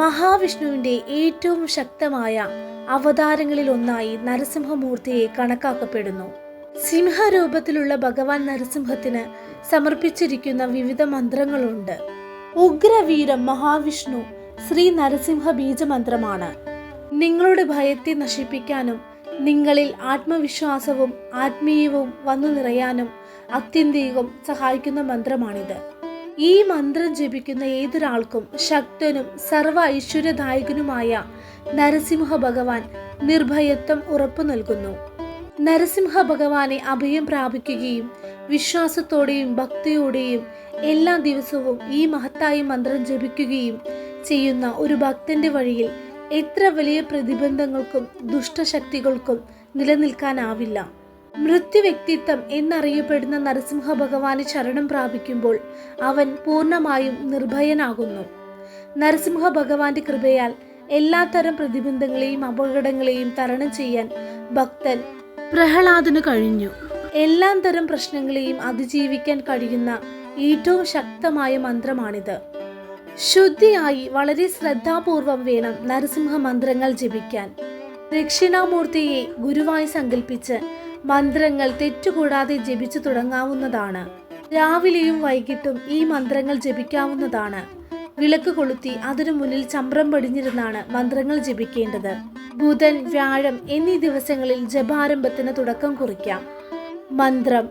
മഹാവിഷ്ണുവിന്റെ ഏറ്റവും ശക്തമായ അവതാരങ്ങളിൽ ഒന്നായി നരസിംഹമൂർത്തിയെ കണക്കാക്കപ്പെടുന്നു. സിംഹരൂപത്തിലുള്ള ഭഗവാൻ നരസിംഹത്തിന് സമർപ്പിച്ചിരിക്കുന്ന വിവിധ മന്ത്രങ്ങളുണ്ട്. ഉഗ്രവീരം മഹാവിഷ്ണു ശ്രീ നരസിംഹ ബീജമന്ത്രമാണ്. നിങ്ങളുടെ ഭയത്തെ നശിപ്പിക്കാനും നിങ്ങളിൽ ആത്മവിശ്വാസവും ആത്മീയവും വന്നു നിറയാനും അത്യന്തികം സഹായിക്കുന്ന മന്ത്രമാണിത്. ഈ മന്ത്രം ജപിക്കുന്ന ഏതൊരാൾക്കും ശക്തനും സർവ ഐശ്വര്യദായകനുമായ നരസിംഹ ഭഗവാൻ നിർഭയത്വം ഉറപ്പു നൽകുന്നു. നരസിംഹ ഭഗവാനെ അഭയം പ്രാപിക്കുകയും വിശ്വാസത്തോടെയും ഭക്തിയോടെയും എല്ലാ ദിവസവും ഈ മഹത്തായ മന്ത്രം ജപിക്കുകയും ചെയ്യുന്ന ഒരു ഭക്തന്റെ വഴിയിൽ എത്ര വലിയ പ്രതിബന്ധങ്ങൾക്കും ദുഷ്ടശക്തികൾക്കും നിലനിൽക്കാനാവില്ല. മൃത്യുവ്യക്തിത്വം എന്നറിയപ്പെടുന്ന നരസിംഹ ഭഗവാനെ ശരണം പ്രാപിക്കുമ്പോൾ അവൻ പൂർണ്ണമായും നിർഭയനാകുന്നു. നരസിംഹ ഭഗവാന്റെ കൃപയാൽ എല്ലാത്തരം പ്രതിബന്ധങ്ങളെയും അപകടങ്ങളെയും തരണം ചെയ്യാൻ ഭക്തൻ പ്രഹ്ലാദന് കഴിഞ്ഞു. എല്ലാ തരം പ്രശ്നങ്ങളെയും അതിജീവിക്കാൻ കഴിയുന്ന ഏറ്റവും ശക്തമായ മന്ത്രമാണിത്. ശുദ്ധിയായി വളരെ ശ്രദ്ധാപൂർവം വേണം നരസിംഹ മന്ത്രങ്ങൾ ജപിക്കാൻ. ദക്ഷിണാമൂർത്തിയെ ഗുരുവായി സങ്കല്പിച്ച് മന്ത്രങ്ങൾ തെറ്റുകൂടാതെ ജപിച്ചു തുടങ്ങാവുന്നതാണ്. രാവിലെയും വൈകിട്ടും ഈ മന്ത്രങ്ങൾ ജപിക്കാവുന്നതാണ്. വിളക്ക് കൊളുത്തി അതിനു മുന്നിൽ ചമ്രം പടിഞ്ഞിരുന്നാണ് മന്ത്രങ്ങൾ ജപിക്കേണ്ടത്. ബുധൻ, വ്യാഴം എന്നീ ദിവസങ്ങളിൽ ജപാരംഭത്തിന് തുടക്കം കുറിക്കാം. മന്ത്രം